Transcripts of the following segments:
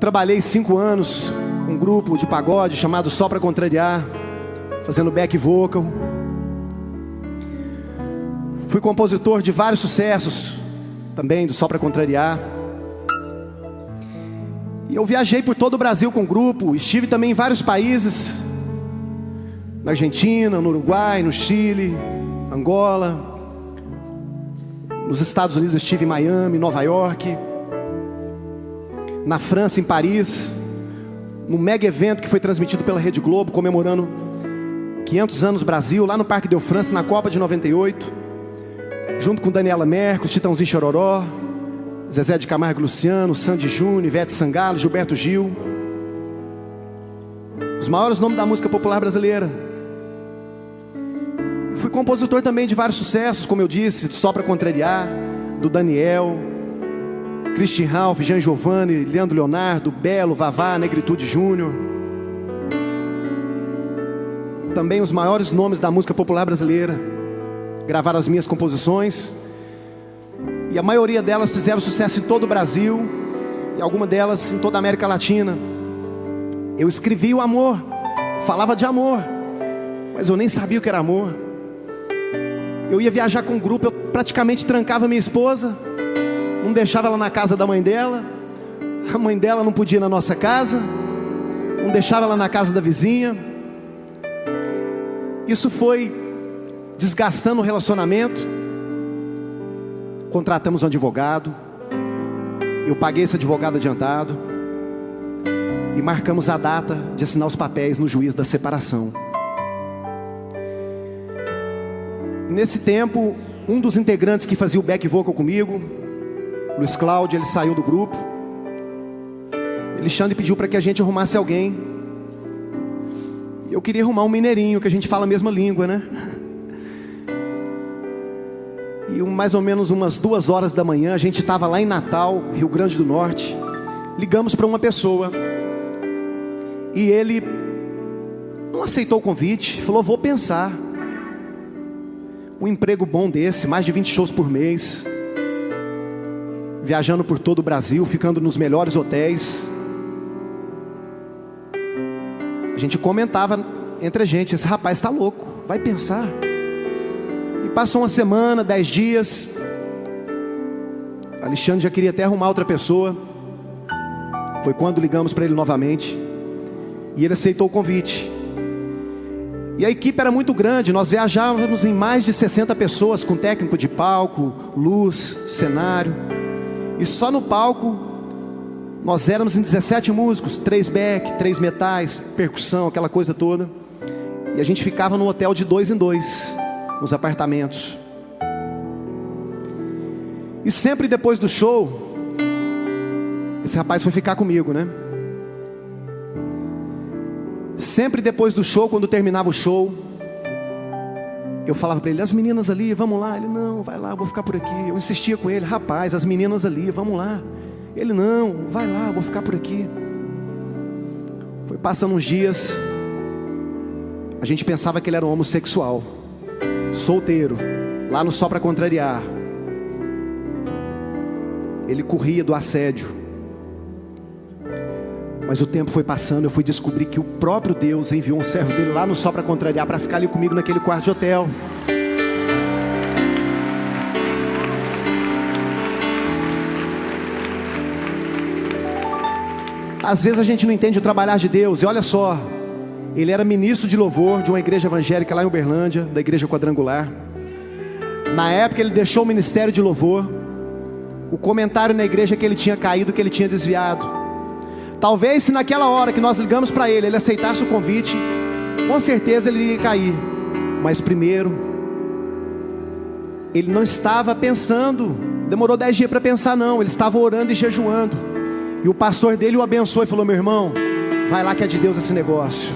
trabalhei 5 anos com um grupo de pagode chamado Só Pra Contrariar, fazendo back vocal. Fui compositor de vários sucessos também do Só Pra Contrariar. E eu viajei por todo o Brasil com o grupo. Estive também em vários países, na Argentina, no Uruguai, no Chile, Angola. Nos Estados Unidos estive em Miami, Nova York, na França, em Paris, num mega evento que foi transmitido pela Rede Globo, comemorando 500 anos Brasil, lá no Parque Del France, na Copa de 98, junto com Daniela Mercury, Chitãozinho Chororó, Zezé de Camargo e Luciano, Sandy Júnior, Ivete Sangalo, Gilberto Gil, os maiores nomes da música popular brasileira. Fui compositor também de vários sucessos, como eu disse, Só Pra Contrariar, do Daniel, Christian Ralph, Jean Giovanni, Leandro Leonardo, Belo, Vavá, Negritude Júnior. Também os maiores nomes da música popular brasileira gravaram as minhas composições, e a maioria delas fizeram sucesso em todo o Brasil, e algumas delas em toda a América Latina. Eu escrevi o amor, falava de amor, mas eu nem sabia o que era amor. Eu ia viajar com um grupo, eu praticamente trancava minha esposa, não deixava ela na casa da mãe dela, a mãe dela não podia ir na nossa casa, não deixava ela na casa da vizinha. Isso foi desgastando o relacionamento. Contratamos um advogado, eu paguei esse advogado adiantado e marcamos a data de assinar os papéis no juiz da separação. E nesse tempo, um dos integrantes que fazia o back vocal comigo, Luiz Cláudio, ele saiu do grupo. Alexandre pediu para que a gente arrumasse alguém. Eu queria arrumar um mineirinho, que a gente fala a mesma língua, né? E mais ou menos umas 2 horas da manhã, a gente estava lá em Natal, Rio Grande do Norte. Ligamos para uma pessoa e ele não aceitou o convite. Falou: vou pensar. Um emprego bom desse, mais de 20 shows por mês, viajando por todo o Brasil, ficando nos melhores hotéis. A gente comentava entre a gente: esse rapaz está louco, vai pensar. E passou uma semana, 10 dias, Alexandre já queria até arrumar outra pessoa. Foi quando ligamos para ele novamente e ele aceitou o convite. E a equipe era muito grande, nós viajávamos em mais de 60 pessoas, com técnico de palco, luz, cenário. E só no palco nós éramos em 17 músicos, 3 back, 3 metais, percussão, aquela coisa toda. E a gente ficava no hotel de 2 em 2, nos apartamentos. E sempre depois do show, esse rapaz foi ficar comigo, né? Sempre depois do show, quando terminava o show, eu falava para ele: as meninas ali, vamos lá. Ele: não, vai lá, eu vou ficar por aqui. Eu insistia com ele: rapaz, as meninas ali, vamos lá. Ele: não, vai lá, eu vou ficar por aqui. Foi passando uns dias, a gente pensava que ele era um homossexual, solteiro, lá no Só Pra Contrariar. Ele corria do assédio. Mas o tempo foi passando, eu fui descobrir que o próprio Deus enviou um servo dele lá no Só Pra Contrariar, para ficar ali comigo naquele quarto de hotel. Às vezes a gente não entende o trabalhar de Deus. E olha só, ele era ministro de louvor de uma igreja evangélica lá em Uberlândia, da igreja quadrangular. Na época ele deixou o ministério de louvor. O comentário na igreja é que ele tinha caído, que ele tinha desviado. Talvez se naquela hora que nós ligamos para ele, ele aceitasse o convite, com certeza ele ia cair. Mas primeiro, ele não estava pensando, demorou 10 dias para pensar não, ele estava orando e jejuando. E o pastor dele o abençoou e falou: meu irmão, vai lá que é de Deus esse negócio.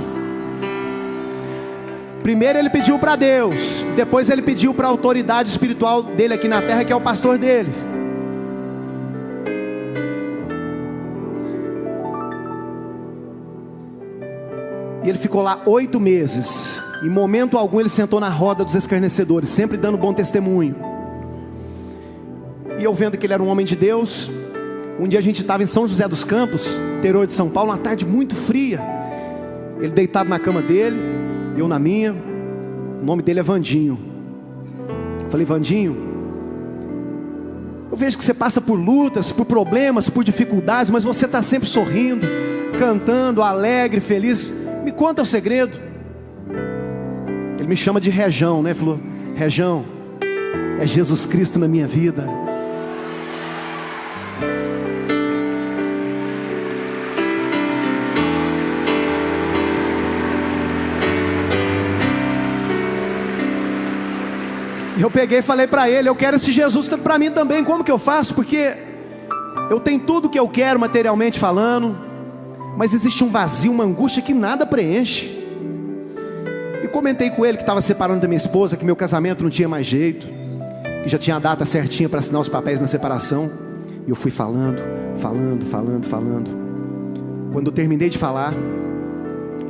Primeiro ele pediu para Deus, depois ele pediu para a autoridade espiritual dele aqui na terra, que é o pastor dele. E ele ficou lá 8 meses. Em momento algum ele sentou na roda dos escarnecedores, sempre dando bom testemunho. E eu vendo que ele era um homem de Deus, Um dia a gente estava em São José dos Campos, interior de São Paulo, uma tarde muito fria. Ele deitado na cama dele, eu na minha. O nome dele é Vandinho. Eu falei: Vandinho, eu vejo que você passa por lutas, por problemas, por dificuldades, mas você está sempre sorrindo, cantando, alegre, feliz. Me conta o segredo. Ele me chama de Rejão, né? Falou: Rejão, é Jesus Cristo na minha vida. E eu peguei e falei para ele: eu quero esse Jesus para mim também. Como que eu faço? Porque eu tenho tudo que eu quero materialmente falando, mas existe um vazio, uma angústia que nada preenche. E comentei com ele que estava separando da minha esposa, que meu casamento não tinha mais jeito, que já tinha a data certinha para assinar os papéis na separação. E eu fui falando. Quando eu terminei de falar,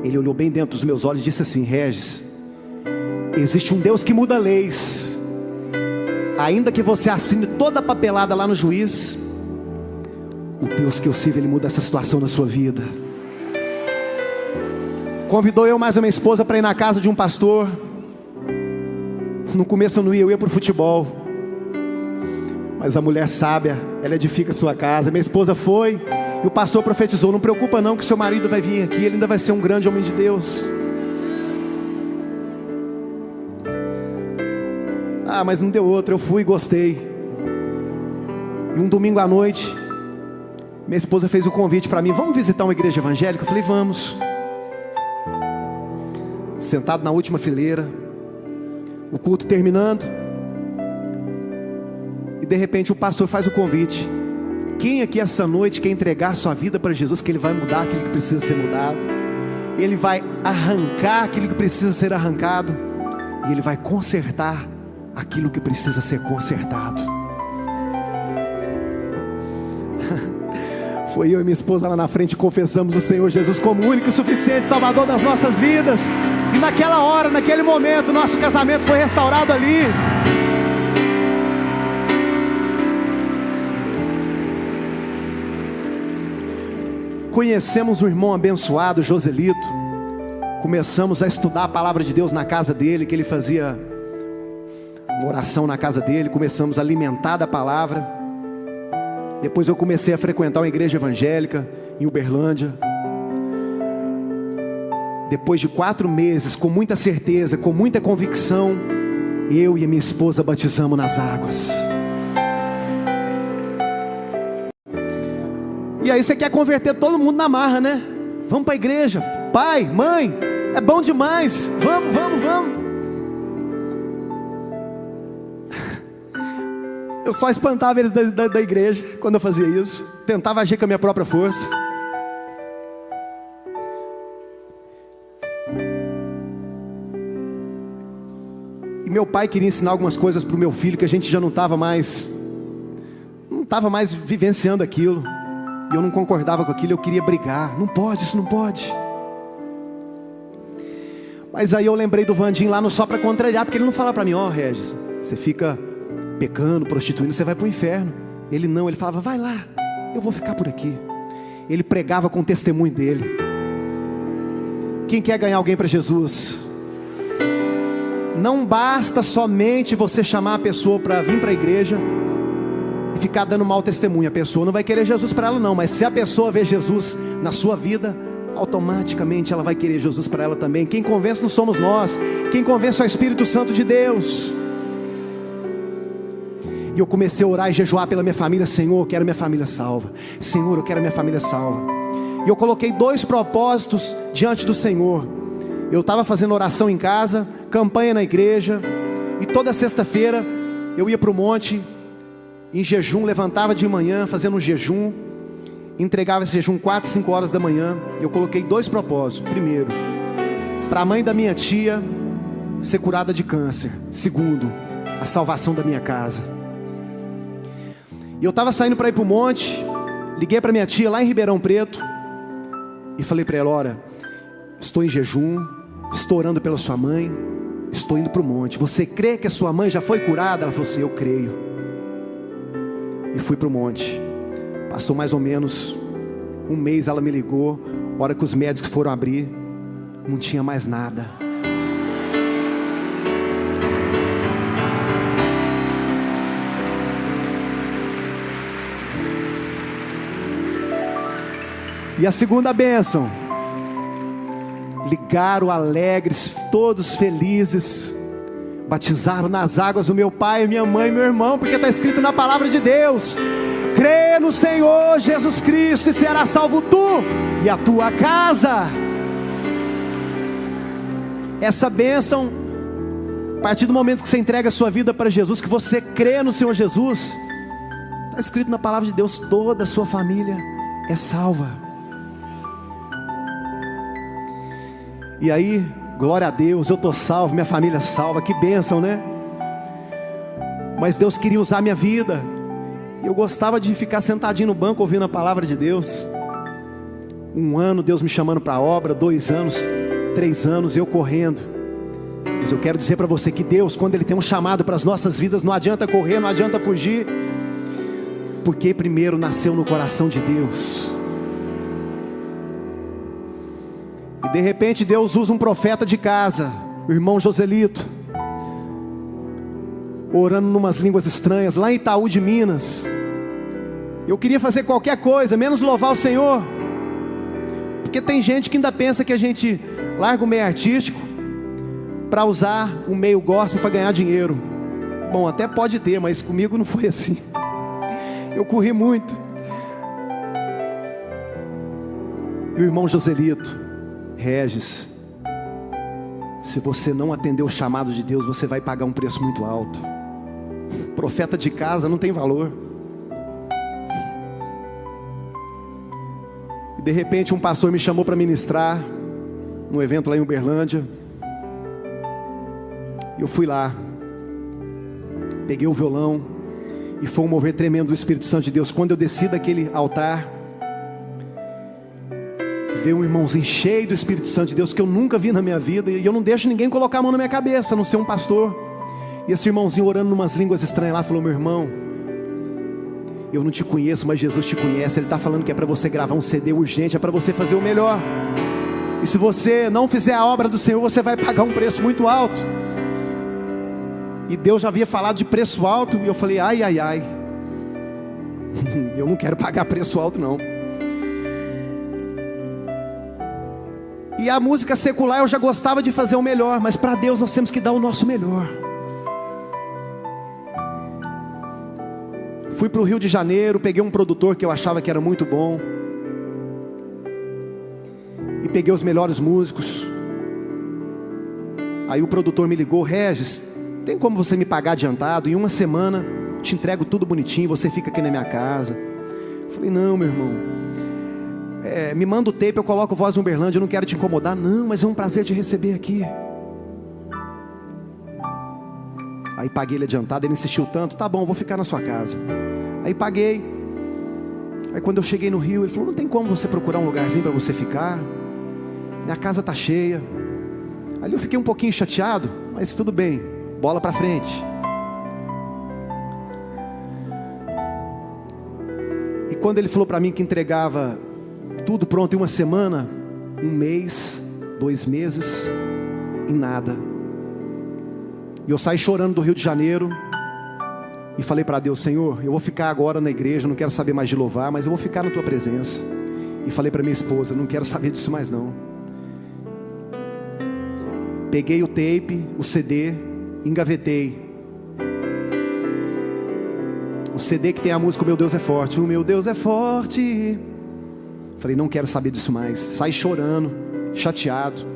ele olhou bem dentro dos meus olhos e disse assim: Regis, existe um Deus que muda leis. Ainda que você assine toda a papelada lá no juiz, o Deus que eu sirvo, Ele muda essa situação na sua vida. Convidou eu mais a minha esposa para ir na casa de um pastor. No começo eu não ia, eu ia para o futebol. Mas a mulher sábia, ela edifica a sua casa. Minha esposa foi, e o pastor profetizou: não preocupa não, que seu marido vai vir aqui, ele ainda vai ser um grande homem de Deus. Ah, mas não deu outra, eu fui e gostei. E um domingo à noite, minha esposa fez o convite para mim: vamos visitar uma igreja evangélica? Eu falei: vamos. Sentado na última fileira, o culto terminando, e de repente o pastor faz o convite: quem aqui essa noite quer entregar sua vida para Jesus, que Ele vai mudar aquilo que precisa ser mudado, Ele vai arrancar aquilo que precisa ser arrancado, e Ele vai consertar aquilo que precisa ser consertado. Foi eu e minha esposa lá na frente, confessamos o Senhor Jesus como o único e suficiente Salvador das nossas vidas. E naquela hora, naquele momento, nosso casamento foi restaurado ali. Conhecemos um irmão abençoado, Joselito. Começamos a estudar a palavra de Deus na casa dele, que ele fazia uma oração na casa dele. Começamos a alimentar da palavra. Depois eu comecei a frequentar uma igreja evangélica em Uberlândia. Depois de 4 meses, com muita certeza, com muita convicção, eu e a minha esposa batizamos nas águas. E aí você quer converter todo mundo na marra, né? Vamos para a igreja. Pai, mãe, é bom demais. Vamos. Eu só espantava eles da igreja quando eu fazia isso. Tentava agir com a minha própria força. E meu pai queria ensinar algumas coisas para o meu filho, que a gente já não estava mais vivenciando aquilo. E eu não concordava com aquilo, eu queria brigar. Não pode, isso não pode. Mas aí eu lembrei do Vandinho lá no Só Pra Contrariar, porque ele não fala para mim: ó, Regis, você fica pecando, prostituindo, você vai para o inferno. Ele não, ele falava: vai lá, eu vou ficar por aqui. Ele pregava com o testemunho dele. Quem quer ganhar alguém para Jesus? Não basta somente você chamar a pessoa para vir para a igreja e ficar dando mau testemunho. A pessoa não vai querer Jesus para ela não, mas se a pessoa vê Jesus na sua vida, automaticamente ela vai querer Jesus para ela também. Quem convence não somos nós, quem convence é o Espírito Santo de Deus. E eu comecei a orar e jejuar pela minha família. Senhor, eu quero minha família salva. Senhor, eu quero minha família salva. E eu coloquei 2 propósitos diante do Senhor. Eu estava fazendo oração em casa, campanha na igreja, e toda sexta-feira eu ia para o monte, em jejum, levantava de manhã, fazendo um jejum, entregava esse jejum 4, 5 horas da manhã. Eu coloquei 2 propósitos. Primeiro, para a mãe da minha tia ser curada de câncer. Segundo, a salvação da minha casa. E eu estava saindo para ir para o monte, liguei para minha tia lá em Ribeirão Preto e falei para ela: olha, estou em jejum, estou orando pela sua mãe, estou indo para o monte. Você crê que a sua mãe já foi curada? Ela falou assim: eu creio. E fui para o monte. Passou mais ou menos um mês, ela me ligou. A hora que os médicos foram abrir, não tinha mais nada. E a segunda bênção: ligaram alegres, todos felizes, batizaram nas águas o meu pai, minha mãe e meu irmão, porque está escrito na palavra de Deus: crê no Senhor Jesus Cristo e será salvo tu e a tua casa. Essa bênção, a partir do momento que você entrega a sua vida para Jesus, que você crê no Senhor Jesus, está escrito na palavra de Deus, toda a sua família é salva. E aí, glória a Deus, eu estou salvo, minha família é salva, que bênção, né? Mas Deus queria usar a minha vida. Eu gostava de ficar sentadinho no banco ouvindo a palavra de Deus. 1 ano Deus me chamando para a obra, 2 anos, 3 anos, eu correndo. Mas eu quero dizer para você que Deus, quando Ele tem um chamado para as nossas vidas, não adianta correr, não adianta fugir, porque primeiro nasceu no coração de Deus. E de repente Deus usa um profeta de casa, o irmão Joselito, orando numas línguas estranhas, lá em Itaú de Minas. Eu queria fazer qualquer coisa, menos louvar o Senhor, porque tem gente que ainda pensa que a gente larga o meio artístico para usar o meio gospel para ganhar dinheiro. Bom, até pode ter, mas comigo não foi assim. Eu corri muito. E o irmão Joselito: Regis, se você não atender o chamado de Deus, você vai pagar um preço muito alto. Profeta de casa não tem valor. E de repente um pastor me chamou para ministrar num evento lá em Uberlândia. Eu fui lá, peguei o violão, e foi um mover tremendo do Espírito Santo de Deus. Quando eu desci daquele altar, veio um irmãozinho cheio do Espírito Santo de Deus, que eu nunca vi na minha vida, e eu não deixo ninguém colocar a mão na minha cabeça, a não ser um pastor. E esse irmãozinho orando em umas línguas estranhas lá, falou: meu irmão, eu não te conheço, mas Jesus te conhece. Ele está falando que é para você gravar um CD urgente, é para você fazer o melhor, e se você não fizer a obra do Senhor, você vai pagar um preço muito alto. E Deus já havia falado de preço alto, e eu falei: ai, ai, ai, eu não quero pagar preço alto não. E a música secular eu já gostava de fazer o melhor, mas para Deus nós temos que dar o nosso melhor. Fui para o Rio de Janeiro, peguei um produtor que eu achava que era muito bom, e peguei os melhores músicos. Aí o produtor me ligou: Regis, tem como você me pagar adiantado? Em 1 semana te entrego tudo bonitinho, você fica aqui na minha casa. Eu falei: não, meu irmão, me manda o tape, eu coloco Voz Uberlândia, eu não quero te incomodar. Não, mas é um prazer te receber aqui. Aí paguei ele adiantado, ele insistiu tanto: tá bom, vou ficar na sua casa. Aí paguei. Aí quando eu cheguei no Rio, ele falou: não tem como você procurar um lugarzinho para você ficar? Minha casa tá cheia. Ali eu fiquei um pouquinho chateado, mas tudo bem, bola para frente. E quando ele falou para mim que entregava tudo pronto em 1 semana, 1 mês, 2 meses, e nada. E eu saí chorando do Rio de Janeiro, e falei para Deus: Senhor, eu vou ficar agora na igreja, não quero saber mais de louvar, mas eu vou ficar na tua presença. E falei para minha esposa: não quero saber disso mais não. Peguei o tape, o CD, engavetei. O CD que tem a música O Meu Deus é Forte. O meu Deus é forte. Falei: não quero saber disso mais. Saí chorando, chateado.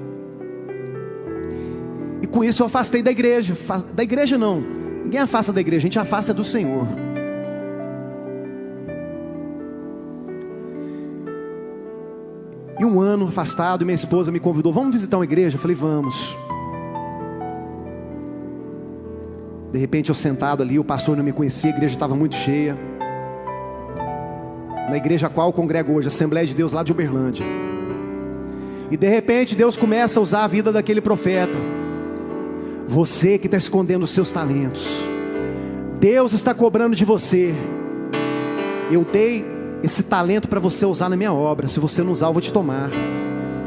E com isso eu afastei da igreja. Da igreja não, ninguém afasta da igreja, a gente afasta do Senhor. E 1 ano afastado, minha esposa me convidou: vamos visitar uma igreja? Eu falei: vamos. De repente eu sentado ali, o pastor não me conhecia, a igreja estava muito cheia. Na igreja a qual eu congrego hoje, Assembleia de Deus lá de Uberlândia. E de repente Deus começa a usar a vida daquele profeta. Você que está escondendo os seus talentos, Deus está cobrando de você. Eu dei esse talento para você usar na minha obra. Se você não usar, eu vou te tomar.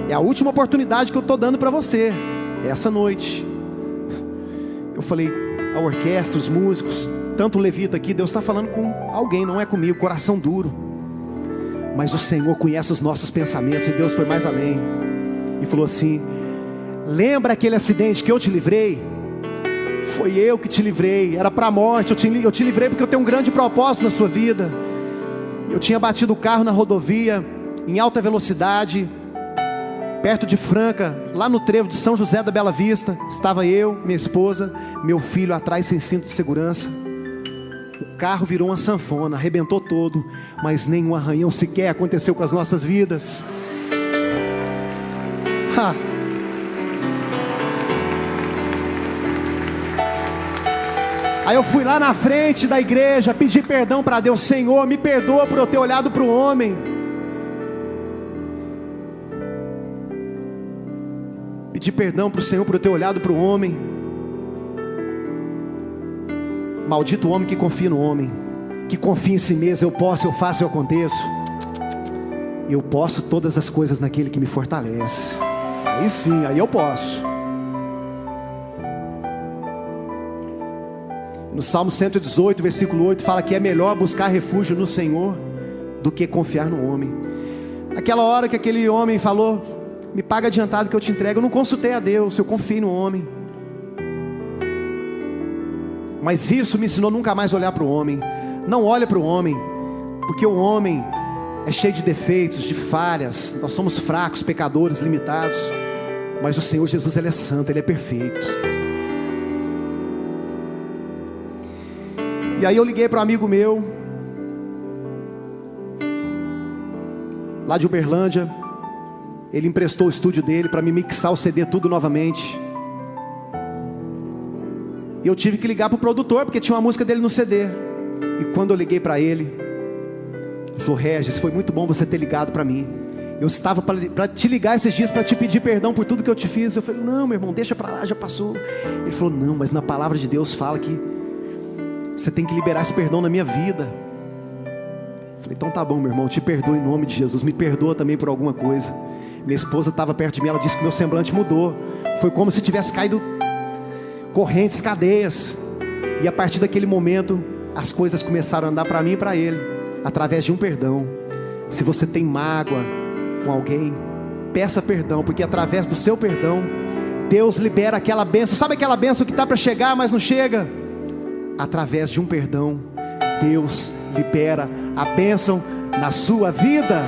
É a última oportunidade que eu estou dando para você, essa noite. Eu falei, a orquestra, os músicos, tanto o levita aqui, Deus está falando com alguém, não é comigo, coração duro. Mas o Senhor conhece os nossos pensamentos, e Deus foi mais além. E falou assim: lembra aquele acidente que eu te livrei? Foi eu que te livrei, era para a morte. Eu te livrei porque eu tenho um grande propósito na sua vida. Eu tinha batido o carro na rodovia, em alta velocidade, perto de Franca, lá no trevo de São José da Bela Vista. Estava eu, minha esposa, meu filho atrás sem cinto de segurança. O carro virou uma sanfona, arrebentou todo, mas nenhum arranhão sequer aconteceu com as nossas vidas. Aí eu fui lá na frente da igreja, pedi perdão para Deus. Senhor, me perdoa por eu ter olhado para o homem. Pedi perdão para o Senhor por eu ter olhado para o homem. Maldito o homem que confia no homem, que confia em si mesmo. Eu posso, eu faço, eu aconteço. Eu posso todas as coisas naquele que me fortalece. Aí sim, aí eu posso. No Salmo 118, versículo 8, fala que é melhor buscar refúgio no Senhor do que confiar no homem. Naquela hora que aquele homem falou, me paga adiantado que eu te entrego, eu não consultei a Deus, eu confiei no homem. Mas isso me ensinou nunca mais olhar para o homem. Não olhe para o homem, porque o homem é cheio de defeitos, de falhas. Nós somos fracos, pecadores, limitados. Mas o Senhor Jesus, Ele é santo, Ele é perfeito. E aí eu liguei para um amigo meu, lá de Uberlândia. Ele emprestou o estúdio dele para me mixar o CD tudo novamente. E eu tive que ligar para o produtor, porque tinha uma música dele no CD. E quando eu liguei para ele, ele falou: Regis, foi muito bom você ter ligado para mim. Eu estava para te ligar esses dias, para te pedir perdão por tudo que eu te fiz. Eu falei: não, meu irmão, deixa para lá, já passou. Ele falou: não, mas na palavra de Deus fala que você tem que liberar esse perdão na minha vida. Eu falei: então tá bom, meu irmão, te perdoo em nome de Jesus. Me perdoa também por alguma coisa. Minha esposa estava perto de mim, ela disse que meu semblante mudou. Foi como se tivesse caído correntes, cadeias. E a partir daquele momento, as coisas começaram a andar para mim e para ele, através de um perdão. Se você tem mágoa com alguém, peça perdão, porque através do seu perdão, Deus libera aquela bênção. Sabe aquela bênção que está para chegar, mas não chega? Através de um perdão, Deus libera a bênção na sua vida.